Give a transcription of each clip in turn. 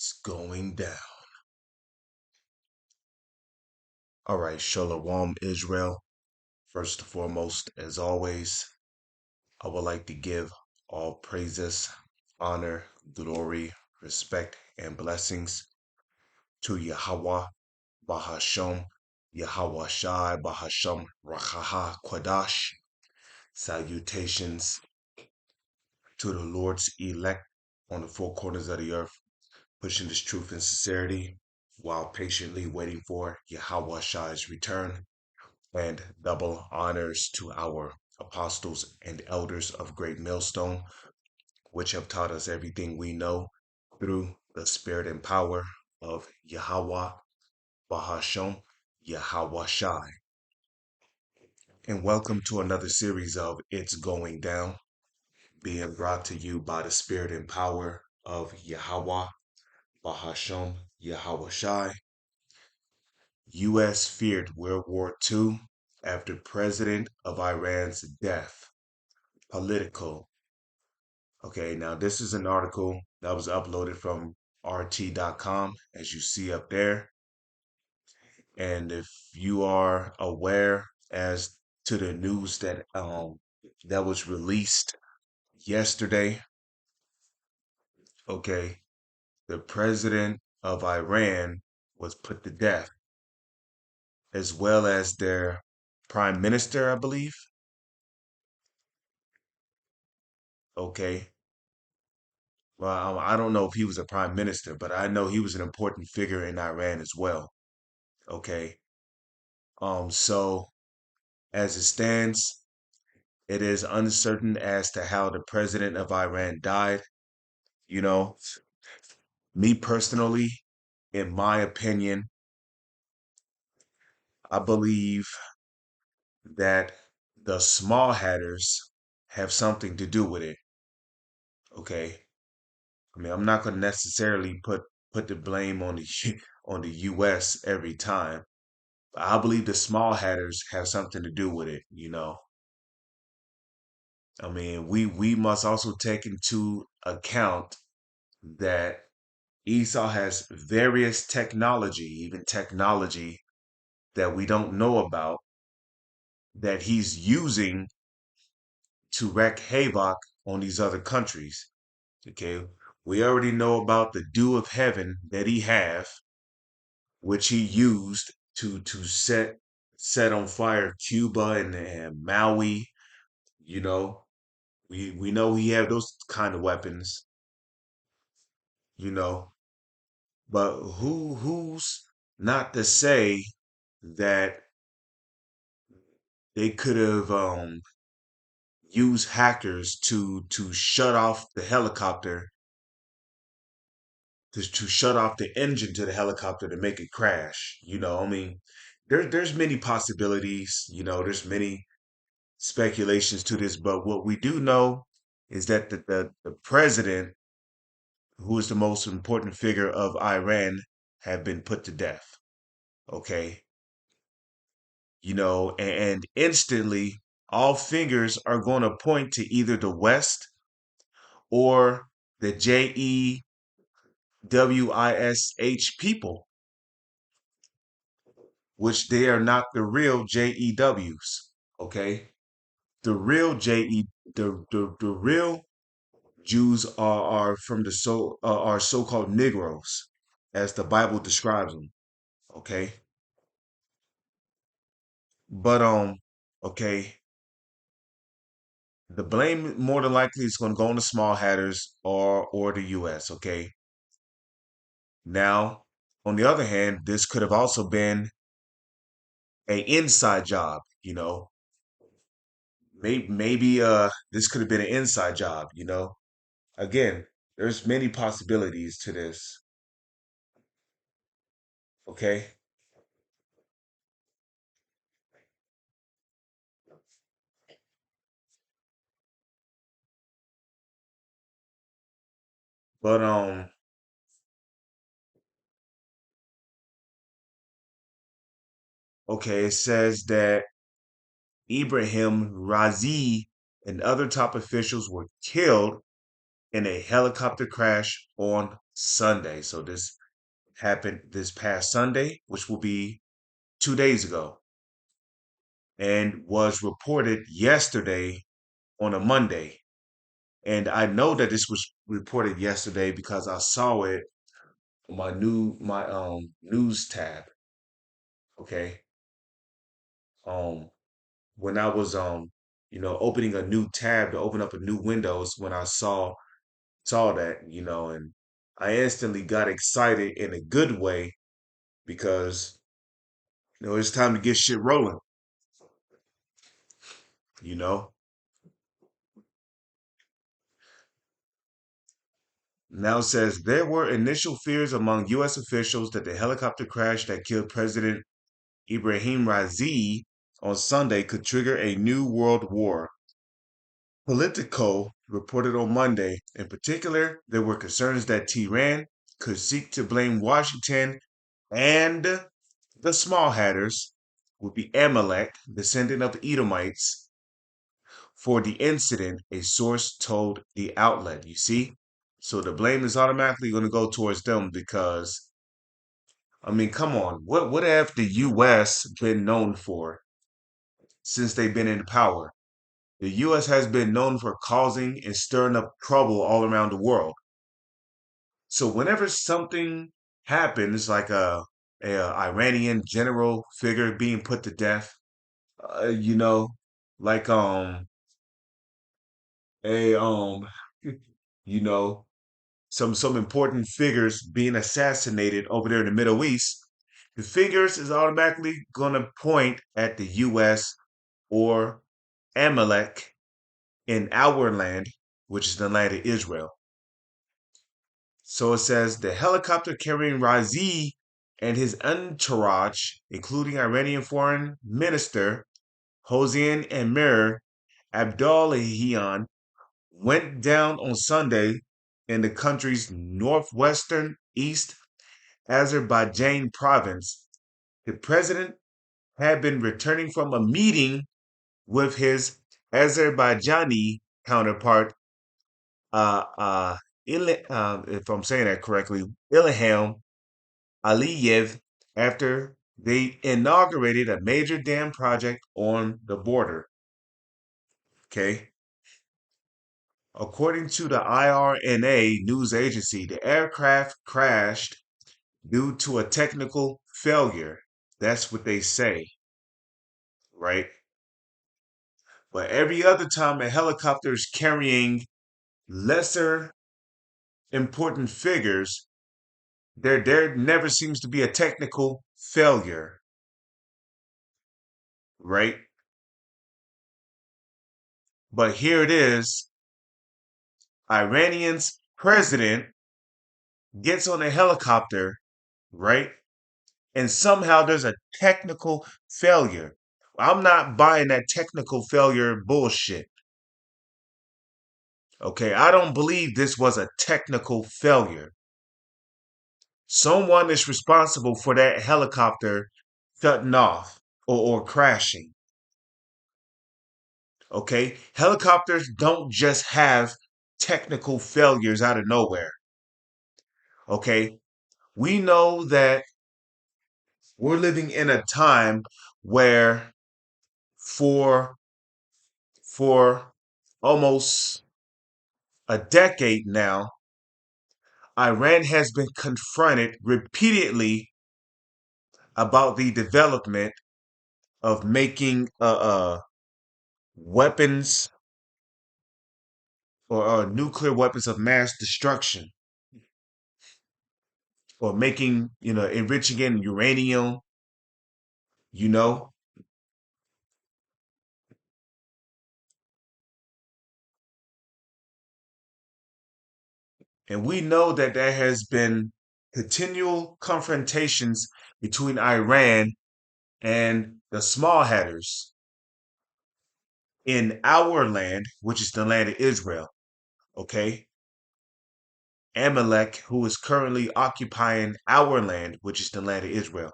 It's going down. All right, Shalom, Israel. First and foremost, as always, I would like to give all praises, honor, glory, respect, and blessings to Yahweh, Bahasham, Yahweh Shai, Bahasham, Rachaha, Kwadash. Salutations to the Lord's elect on the four corners of the earth, pushing this truth and sincerity while patiently waiting for Yahweh Shai's return. And double honors to our apostles and elders of Great Millstone, which have taught us everything we know through the spirit and power of Yahweh, Bahasham, Yahweh Shai. And welcome to another series of It's Going Down, being brought to you by the spirit and power of Yahweh, Bahasham, Yahweh Shai. U.S. feared World War II after President of Iran's death. Political. Okay, now this is an article that was uploaded from RT.com, as you see up there. And if you are aware as to the news that was released yesterday, okay, the president of Iran was put to death, as well as their prime minister, I believe. Okay. Well, I don't know if he was a prime minister, but I know he was an important figure in Iran as well. Okay. So as it stands, it is uncertain as to how the president of Iran died. You know, me personally, in my opinion, I believe that the small hatters have something to do with it. Okay. I mean, I'm not going to necessarily put the blame on the on the US every time. But I believe the small hatters have something to do with it. I mean, we must also take into account that Esau has various technology, even technology that we don't know about, that he's using to wreak havoc on these other countries. Okay, we already know about the dew of heaven that he have, which he used to set on fire Cuba and Maui. You know, we know he have those kind of weapons. You know, but who's not to say that they could have used hackers to shut off the helicopter, to shut off the engine to the helicopter to make it crash. I mean, there's many possibilities. There's many speculations to this, but what we do know is that the president, who is the most important figure of Iran, have been put to death. Okay, and instantly all fingers are going to point to either the West or the JEWISH people, which they are not the real JEWs. Okay, the real the real Jews are from the are so-called Negroes, as the Bible describes them. Okay, but okay, the blame more than likely is going to go on the small hatters or the U.S. Okay, now on the other hand, this could have also been a inside job. Maybe this could have been an inside job. Again, there's many possibilities to this. Okay, but okay, it says that Ibrahim Razi and other top officials were killed in a helicopter crash on Sunday. So this happened this past Sunday, which will be 2 days ago, and was reported yesterday on a Monday. And I know that this was reported yesterday because I saw it on my news tab. Okay. Um when I was opening a new tab to open up a new Windows when I saw that, and I instantly got excited in a good way because it's time to get shit rolling, you know. Now it says there were initial fears among US officials that the helicopter crash that killed President Ibrahim Raisi on Sunday could trigger a new world war. Politico reported on Monday. In particular, there were concerns that Tehran could seek to blame Washington and the Small Hatters, would be Amalek, descendant of the Edomites, for the incident, a source told the outlet. You see? So the blame is automatically going to go towards them because, I mean, come on. What have the U.S. been known for since they've been in power? The U.S. has been known for causing and stirring up trouble all around the world. So whenever something happens, like a Iranian general figure being put to death, uh, you know, like a you know, some important figures being assassinated over there in the Middle East, the figures is automatically gonna point at the U.S. or Amalek in our land, which is the land of Israel. So it says the helicopter carrying Razi and his entourage, including Iranian Foreign Minister Hossein Amir Abdollahian, went down on Sunday in the country's northwestern East Azerbaijan province. The president had been returning from a meeting with his Azerbaijani counterpart, uh, uh, if I'm saying that correctly, Ilham Aliyev, after they inaugurated a major dam project on the border. Okay. According to the IRNA news agency, the aircraft crashed due to a technical failure. That's what they say, right? But every other time a helicopter is carrying lesser important figures, there never seems to be a technical failure, right? But here it is, Iranian's president gets on a helicopter, right? And somehow there's a technical failure. I'm not buying that technical failure bullshit. Okay, I don't believe this was a technical failure. Someone is responsible for that helicopter shutting off or crashing. Okay, helicopters don't just have technical failures out of nowhere. Okay, we know that we're living in a time where for for almost a decade now, Iran has been confronted repeatedly about the development of making weapons or nuclear weapons of mass destruction, or making, enriching in uranium, you know. And we know that there has been continual confrontations between Iran and the small hatters in our land, which is the land of Israel. Okay. Amalek, who is currently occupying our land, which is the land of Israel.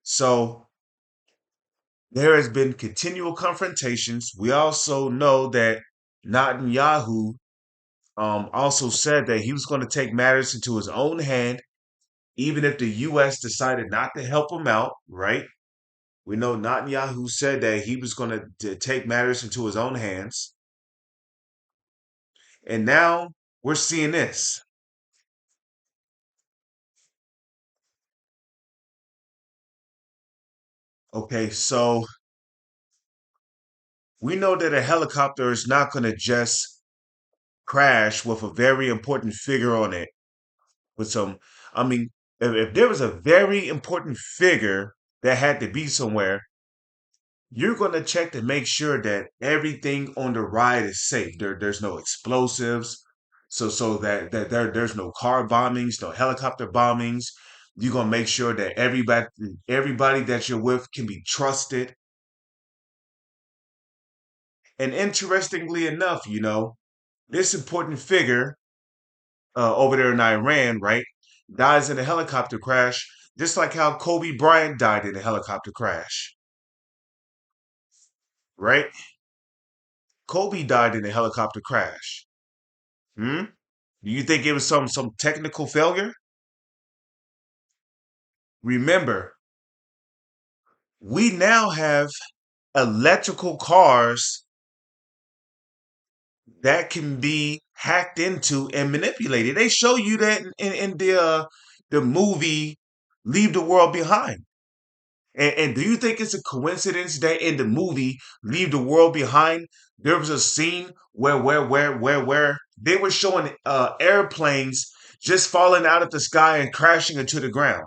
So there has been continual confrontations. We also know that Netanyahu also said that he was going to take matters into his own hand, even if the U.S. decided not to help him out, right? We know Netanyahu said that he was going to take matters into his own hands. And now we're seeing this. Okay, so we know that a helicopter is not going to just crash with a very important figure on it. With some, I mean, if there was a very important figure that had to be somewhere, you're going to check to make sure that everything on the ride is safe. There's no explosives, so that there's no car bombings, no helicopter bombings. You're gonna make sure that everybody that you're with can be trusted. And interestingly enough, this important figure over there in Iran, right, dies in a helicopter crash, just like how Kobe Bryant died in a helicopter crash, right? Kobe died in a helicopter crash. Hmm? Do you think it was some technical failure? Remember, we now have electrical cars that can be hacked into and manipulated. They show you that in the movie Leave the World Behind. And do you think it's a coincidence that in the movie Leave the World Behind there was a scene where they were showing airplanes just falling out of the sky and crashing into the ground?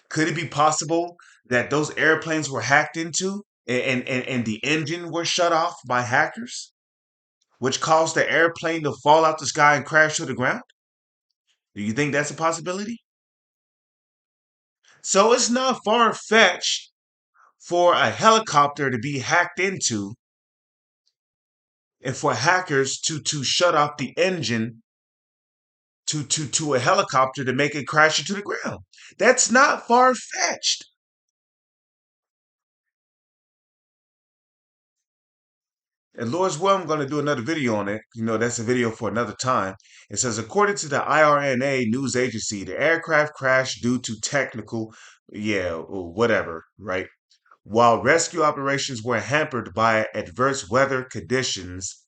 Could it be possible that those airplanes were hacked into and the engine was shut off by hackers, which caused the airplane to fall out the sky and crash to the ground? Do you think that's a possibility? So it's not far fetched for a helicopter to be hacked into and for hackers to shut off the engine to a helicopter to make it crash into the ground. That's not far fetched. And Lord's well, I'm going to do another video on it. That's a video for another time. It says, according to the IRNA news agency, the aircraft crashed due to technical, yeah, or whatever, right? While rescue operations were hampered by adverse weather conditions,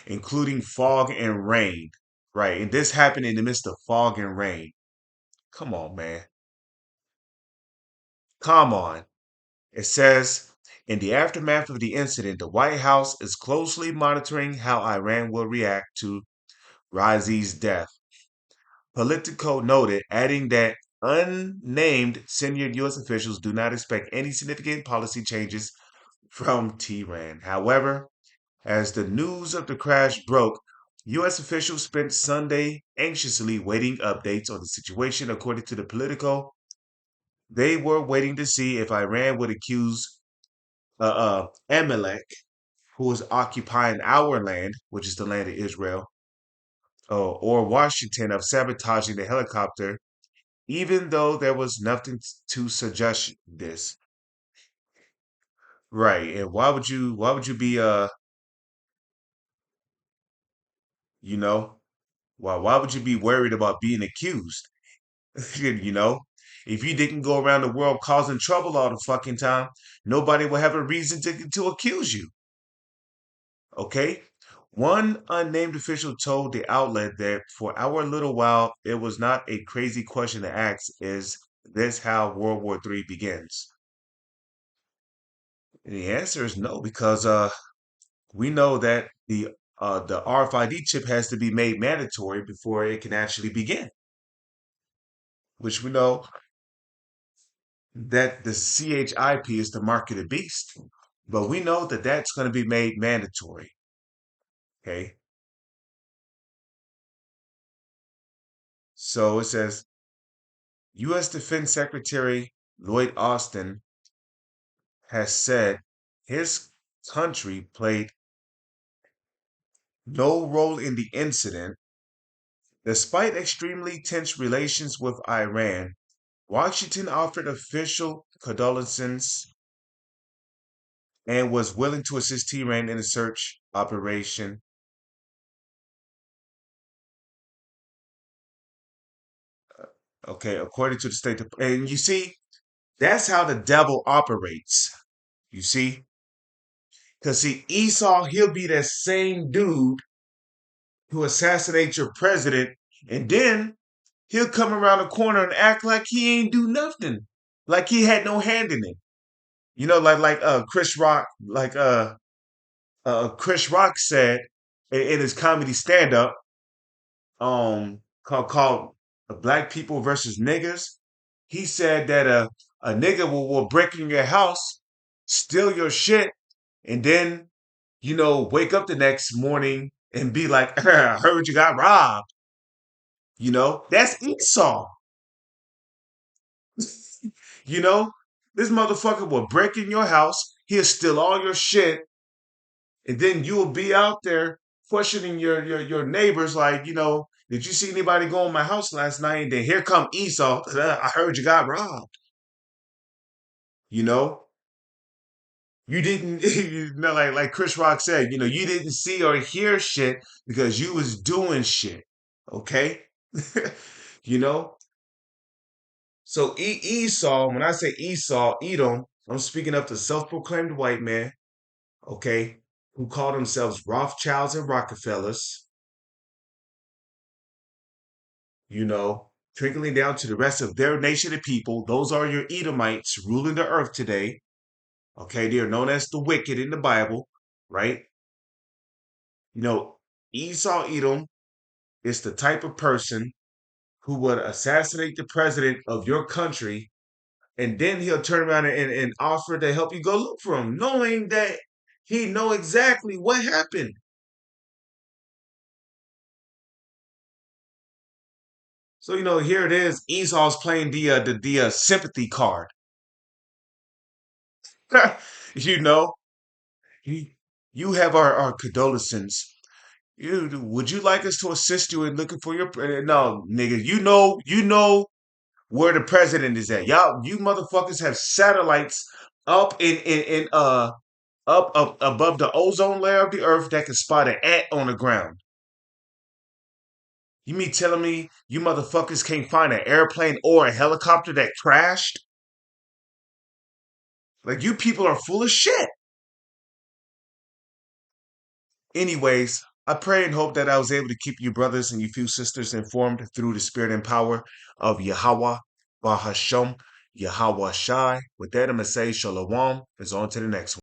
including fog and rain, right? And this happened in the midst of fog and rain. Come on, man. Come on. It says, in the aftermath of the incident, the White House is closely monitoring how Iran will react to Razi's death. Politico noted, adding that unnamed senior U.S. officials do not expect any significant policy changes from Tehran. However, as the news of the crash broke, U.S. officials spent Sunday anxiously waiting updates on the situation. According to the Politico, they were waiting to see if Iran would accuse Amalek, who is occupying our land, which is the land of Israel, or Washington of sabotaging the helicopter, even though there was nothing to suggest this. Right. And why would you be you know, why would you be worried about being accused? you know? If you didn't go around the world causing trouble all the fucking time, nobody would have a reason to accuse you. Okay? One unnamed official told the outlet that for our little while, it was not a crazy question to ask, is this how World War III begins? And the answer is no, because we know that the RFID chip has to be made mandatory before it can actually begin, which we know that the CHIP is the mark of the beast. But we know that that's going to be made mandatory. Okay. So it says U.S. Defense Secretary Lloyd Austin has said his country played no role in the incident. Despite extremely tense relations with Iran, Washington offered official condolences and was willing to assist Tehran in the search operation. Okay, according to the State and you see, that's how the devil operates. You see, because see, Esau, he'll be that same dude who assassinates your president, and then he'll come around the corner and act like he ain't do nothing, like he had no hand in it. You know, like Chris Rock, Chris Rock said in his comedy stand up, called Black People versus Niggers. He said that a nigga will break in your house, steal your shit, and then wake up the next morning and be like, I heard you got robbed. That's Esau. You know, this motherfucker will break in your house, he'll steal all your shit, and then you'll be out there questioning your neighbors like, did you see anybody go in my house last night? And then here come Esau. I heard you got robbed. You know, you didn't, like Chris Rock said, you didn't see or hear shit because you was doing shit. Okay, you know. So Esau, when I say Esau, Edom, I'm speaking of the self-proclaimed white man, okay, who call themselves Rothschilds and Rockefellers, trickling down to the rest of their nation of people. Those are your Edomites ruling the earth today. Okay, they are known as the wicked in the Bible, right? You know, Esau Edom is the type of person who would assassinate the president of your country, and then he'll turn around and offer to help you go look for him, knowing that he know exactly what happened. So here it is. Esau's playing the sympathy card. you know, you you have our condolences. Would you like us to assist you in looking for your no, nigga, you know where the president is at. Y'all, you motherfuckers have satellites up in up above the ozone layer of the earth that can spot an ant on the ground. You mean telling me you motherfuckers can't find an airplane or a helicopter that crashed? Like, you people are full of shit. Anyways, I pray and hope that I was able to keep you brothers and you few sisters informed through the spirit and power of Yahweh, Bahasham, Yahweh Shai. With that, I'm going to say Shalom. Is on to the next one.